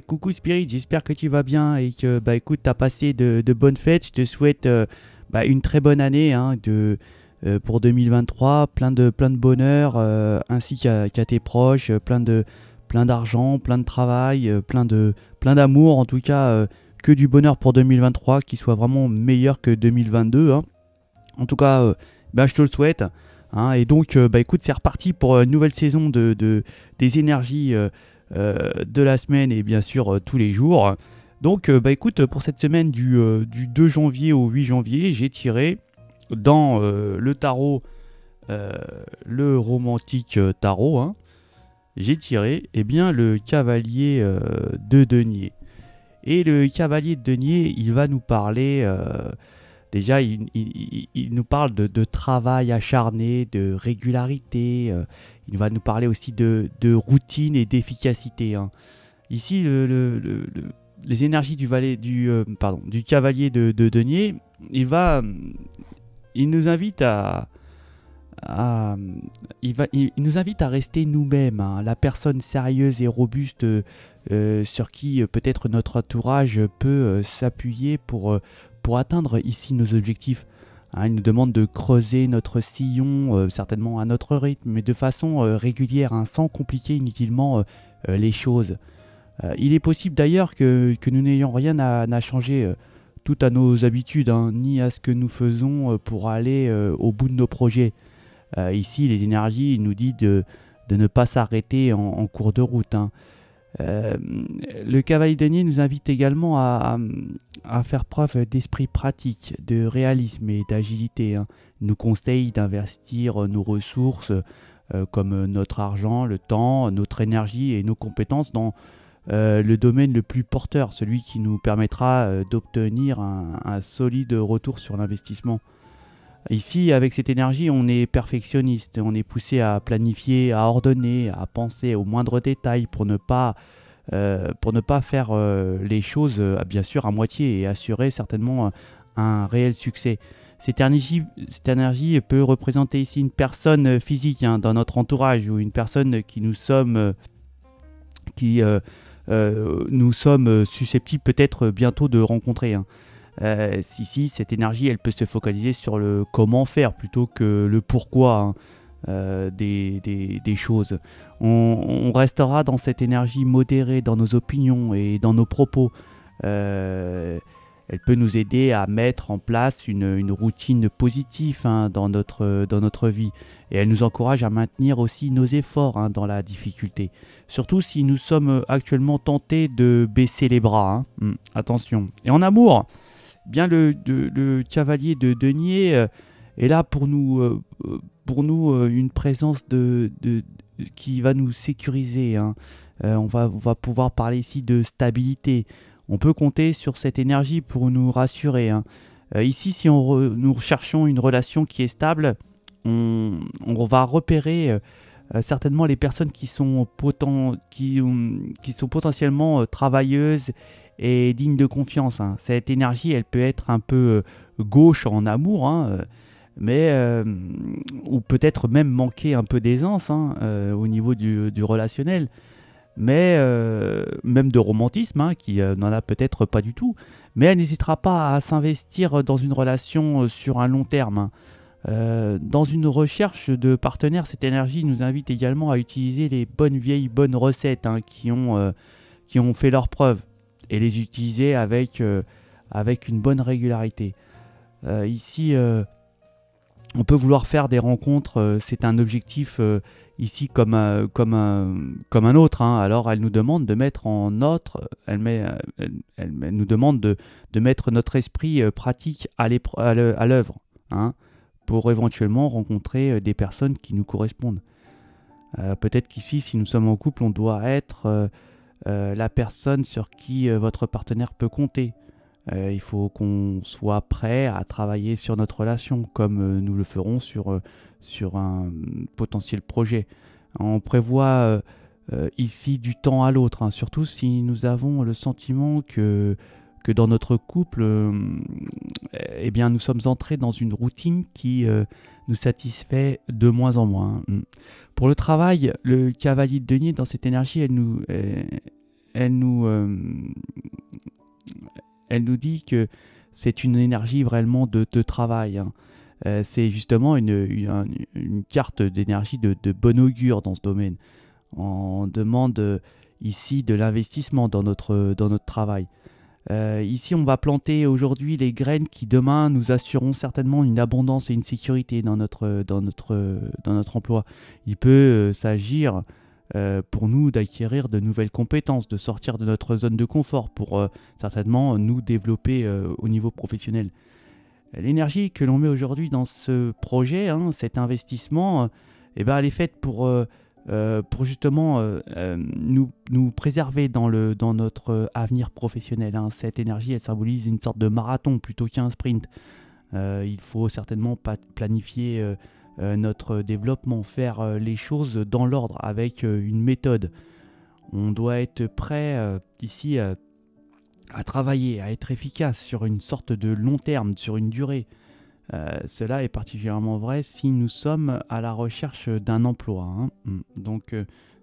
Coucou Spirit, j'espère que tu vas bien et que écoute, t'as passé de bonnes fêtes. Je te souhaite une très bonne année pour 2023, plein de bonheur ainsi qu'à tes proches, plein d'argent, plein de travail, plein d'amour en tout cas, que du bonheur pour 2023 qui soit vraiment meilleur que 2022, hein. En tout cas, je te le souhaite, hein. Et donc, écoute, c'est reparti pour une nouvelle saison des énergies de la semaine et bien sûr tous les jours. Donc, écoute, pour cette semaine du 2 janvier au 8 janvier, j'ai tiré dans le tarot, euh, le romantique tarot, hein, j'ai tiré le cavalier de denier. Et le cavalier de denier, il va nous parler. Déjà, il nous parle de travail acharné, de régularité. Il va nous parler aussi de routine et d'efficacité, hein. Ici, les énergies du cavalier de denier, il nous invite à- il nous invite à rester nous-mêmes, hein, la personne sérieuse et robuste sur qui peut-être notre entourage peut s'appuyer pour atteindre ici nos objectifs. Hein, il nous demande de creuser notre sillon, certainement à notre rythme, mais de façon régulière, hein, sans compliquer inutilement les choses. Il est possible d'ailleurs que nous n'ayons rien à changer tout à nos habitudes, hein, ni à ce que nous faisons pour aller au bout de nos projets. Ici, les énergies nous disent de ne pas s'arrêter en cours de route, hein. Euh, le cavalier denier nous invite également à faire preuve d'esprit pratique, de réalisme et d'agilité, hein. Il nous conseille d'investir nos ressources, comme notre argent, le temps, notre énergie et nos compétences dans le domaine le plus porteur, celui qui nous permettra d'obtenir un solide retour sur l'investissement. Ici, avec cette énergie, on est perfectionniste, on est poussé à planifier, à ordonner, à penser aux moindres détails pour ne pas faire les choses, bien sûr, à moitié et assurer certainement un réel succès. Cette énergie peut représenter ici une personne physique, hein, dans notre entourage ou une personne qui nous sommes susceptibles peut-être bientôt de rencontrer, hein. Si cette énergie, elle peut se focaliser sur le comment faire plutôt que le pourquoi, hein, des choses. On restera dans cette énergie modérée dans nos opinions et dans nos propos. Euh, Elle peut nous aider à mettre en place une routine positive, hein, dans notre vie. Et elle nous encourage à maintenir aussi nos efforts, hein, dans la difficulté. Surtout si nous sommes actuellement tentés de baisser les bras, hein. Attention. Et en amour, bien le cavalier de denier est là pour nous une présence qui va nous sécuriser, hein. On va pouvoir parler ici de stabilité. On peut compter sur cette énergie pour nous rassurer, hein. Ici, si nous recherchons une relation qui est stable, on va repérer certainement les personnes qui sont potentiellement travailleuses et dignes de confiance, hein. Cette énergie, elle peut être un peu gauche en amour, hein, mais ou peut-être même manquer un peu d'aisance, hein, au niveau du relationnel, mais même de romantisme, hein, qui n'en a peut-être pas du tout, mais elle n'hésitera pas à s'investir dans une relation sur un long terme, hein. Dans une recherche de partenaire, cette énergie nous invite également à utiliser les bonnes recettes, hein, qui ont fait leurs preuves et les utiliser avec une bonne régularité. Ici, on peut vouloir faire des rencontres, c'est un objectif ici comme un autre, hein. Alors elle nous demande de mettre en autre, elle nous demande de mettre notre esprit pratique à l'œuvre, hein, pour éventuellement rencontrer des personnes qui nous correspondent. Peut-être qu'ici, si nous sommes en couple, on doit être la personne sur qui votre partenaire peut compter. Il faut qu'on soit prêt à travailler sur notre relation comme nous le ferons sur un potentiel projet. On prévoit ici du temps à l'autre, hein, surtout si nous avons le sentiment que dans notre couple, eh bien, nous sommes entrés dans une routine qui nous satisfait de moins en moins. Pour le travail, le cavalier de denier, dans cette énergie, elle nous, elle nous dit que c'est une énergie vraiment de travail, hein. C'est justement une carte d'énergie de bon augure dans ce domaine. On demande ici de l'investissement dans notre travail. Ici, on va planter aujourd'hui les graines qui demain nous assureront certainement une abondance et une sécurité dans notre emploi. Il peut s'agir pour nous d'acquérir de nouvelles compétences, de sortir de notre zone de confort pour certainement nous développer au niveau professionnel. L'énergie que l'on met aujourd'hui dans ce projet, hein, cet investissement, eh ben, elle est faite pour justement nous préserver dans notre avenir professionnel, hein. Cette énergie, elle symbolise une sorte de marathon plutôt qu'un sprint. Il faut certainement pas planifier notre développement, faire les choses dans l'ordre, avec une méthode. On doit être prêt ici à travailler, à être efficace sur une sorte de long terme, sur une durée. Cela est particulièrement vrai si nous sommes à la recherche d'un emploi, hein. Donc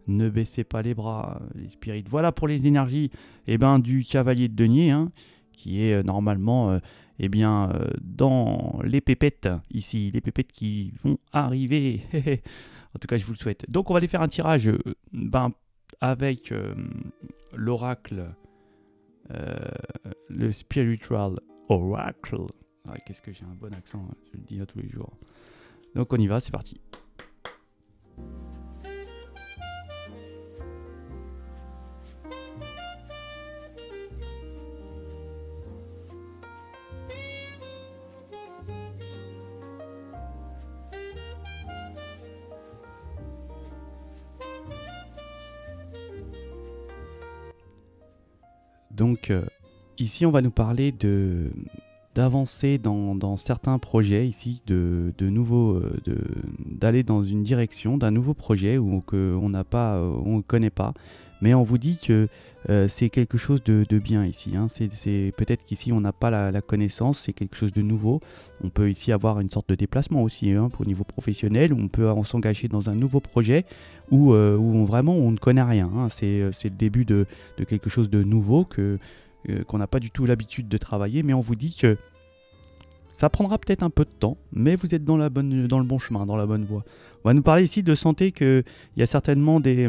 ne baissez pas les bras, les spirites. Voilà pour les énergies du cavalier de denier, hein, qui est normalement dans les pépettes, ici, les pépettes qui vont arriver. En tout cas, je vous le souhaite. Donc on va aller faire un tirage avec l'oracle, le spiritual oracle. Ah, qu'est-ce que j'ai un bon accent, hein, je le dis à tous les jours. Donc on y va, c'est parti. Donc ici on va nous parler d'avancer dans certains projets ici, d'aller dans une direction d'un nouveau projet on n'a pas, on ne connaît pas, mais on vous dit que c'est quelque chose de bien ici, hein. C'est peut-être qu'ici on n'a pas la connaissance, c'est quelque chose de nouveau. On peut ici avoir une sorte de déplacement aussi, hein, au niveau professionnel, où on peut s'engager dans un nouveau projet où vraiment on ne connaît rien, hein. C'est le début de quelque chose de nouveau qu'on n'a pas du tout l'habitude de travailler, mais on vous dit que ça prendra peut-être un peu de temps, mais vous êtes dans le bon chemin, dans la bonne voie. On va nous parler ici de santé, qu'il y a certainement des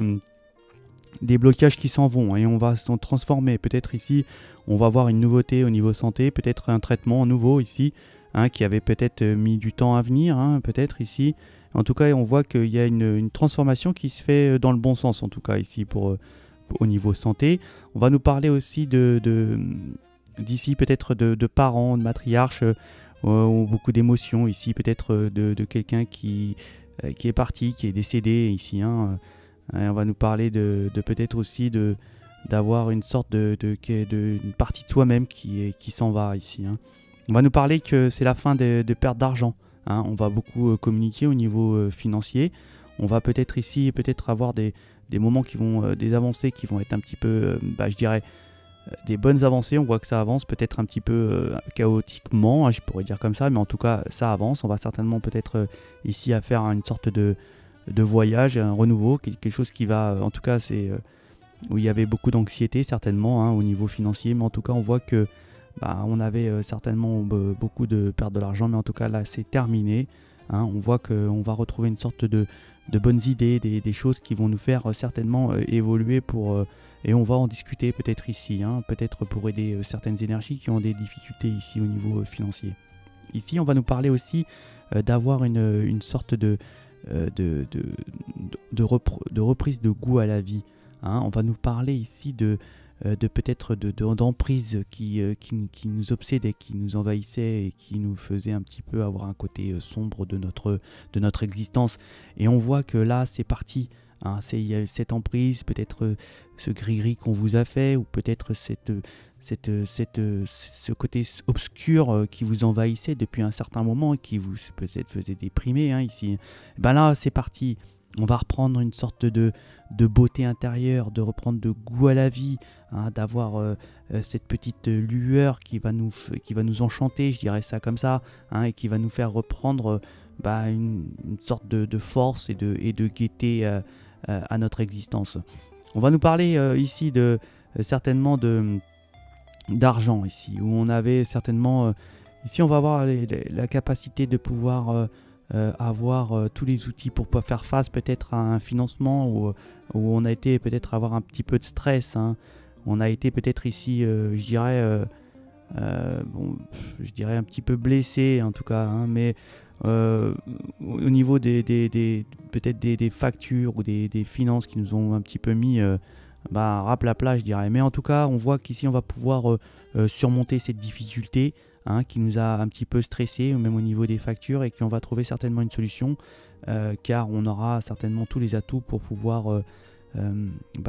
blocages qui s'en vont, et on va s'en transformer. Peut-être ici, on va avoir une nouveauté au niveau santé, peut-être un traitement nouveau ici, hein, qui avait peut-être mis du temps à venir, hein, peut-être ici. En tout cas, on voit qu'il y a une transformation qui se fait dans le bon sens, en tout cas ici, au niveau santé. On va nous parler aussi d'ici peut-être de parents, de matriarches, ou beaucoup d'émotions ici, peut-être de quelqu'un qui est parti, qui est décédé ici, hein. On va nous parler de peut-être aussi d'avoir une sorte une partie de soi-même qui s'en va ici, hein. On va nous parler que c'est la fin de perte d'argent, hein. On va beaucoup communiquer au niveau financier. On va peut-être ici avoir des moments des avancées qui vont être un petit peu, je dirais, des bonnes avancées. On voit que ça avance peut-être un petit peu chaotiquement, hein, je pourrais dire comme ça, mais en tout cas ça avance. On va certainement peut-être ici à faire une sorte de voyage, un renouveau, quelque chose qui va, en tout cas c'est où il y avait beaucoup d'anxiété certainement, hein, au niveau financier, mais en tout cas on voit que on avait certainement beaucoup de perte de l'argent, mais en tout cas là c'est terminé, hein. On voit qu'on va retrouver une sorte de bonnes idées, des choses qui vont nous faire certainement évoluer et on va en discuter peut-être ici, hein, peut-être pour aider certaines énergies qui ont des difficultés ici au niveau financier. Ici on va nous parler aussi d'avoir une sorte de reprise de goût à la vie, hein. On va nous parler ici peut-être d'emprise qui nous obsédait, qui nous envahissait et qui nous faisait un petit peu avoir un côté sombre de notre existence. Et on voit que là c'est parti, hein. Il y a cette emprise, peut-être ce gris-gris qu'on vous a fait, ou peut-être ce côté obscur qui vous envahissait depuis un certain moment et qui vous peut-être faisait déprimer, hein, ici. Là c'est parti, on va reprendre une sorte de beauté intérieure, de reprendre de goût à la vie, hein, d'avoir cette petite lueur qui va nous enchanter, je dirais ça comme ça, hein, et qui va nous faire reprendre une sorte de force et de gaieté à notre existence. On va nous parler ici certainement d'argent ici, où on avait certainement... ici, on va avoir la capacité de pouvoir avoir tous les outils pour pouvoir faire face peut-être à un financement où on a été peut-être avoir un petit peu de stress. Hein. On a été peut-être ici, je dirais... je dirais un petit peu blessé en tout cas, hein, mais au niveau peut-être des factures ou des finances qui nous ont un petit peu mis rap la plat, je dirais. Mais en tout cas, on voit qu'ici on va pouvoir surmonter cette difficulté, hein, qui nous a un petit peu stressé, même au niveau des factures, et qu'on va trouver certainement une solution, car on aura certainement tous les atouts pour pouvoir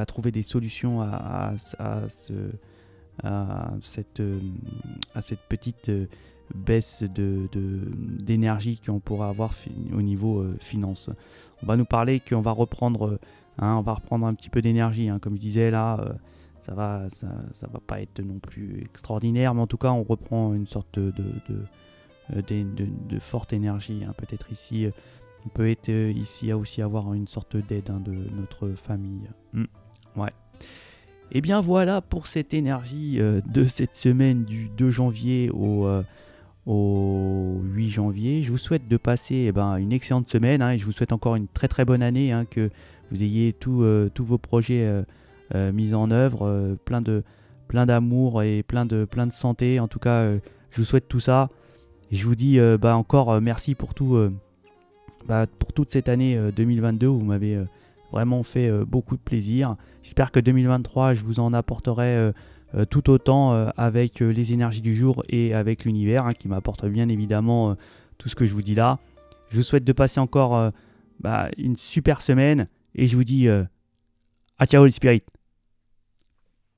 trouver des solutions à cette petite baisse d'énergie qu'on pourra avoir au niveau finance. On va nous parler qu'on va reprendre, on va reprendre un petit peu d'énergie, hein, comme je disais là, ça va pas être non plus extraordinaire, mais en tout cas on reprend une sorte de forte énergie, hein. Peut-être ici, on peut être ici aussi avoir une sorte d'aide, hein, de notre famille. Ouais. Et bien voilà pour cette énergie de cette semaine du 2 janvier au 8 janvier. Je vous souhaite de passer une excellente semaine, hein, et je vous souhaite encore une très très bonne année, hein, que vous ayez tous vos projets mis en œuvre, plein d'amour et plein de santé. En tout cas, je vous souhaite tout ça. Et je vous dis encore merci pour toute cette année 2022 où vous m'avez vraiment fait beaucoup de plaisir. J'espère que 2023, je vous en apporterai tout autant avec les énergies du jour et avec l'univers, hein, qui m'apporte bien évidemment tout ce que je vous dis là. Je vous souhaite de passer encore une super semaine et je vous dis à ciao les spirites.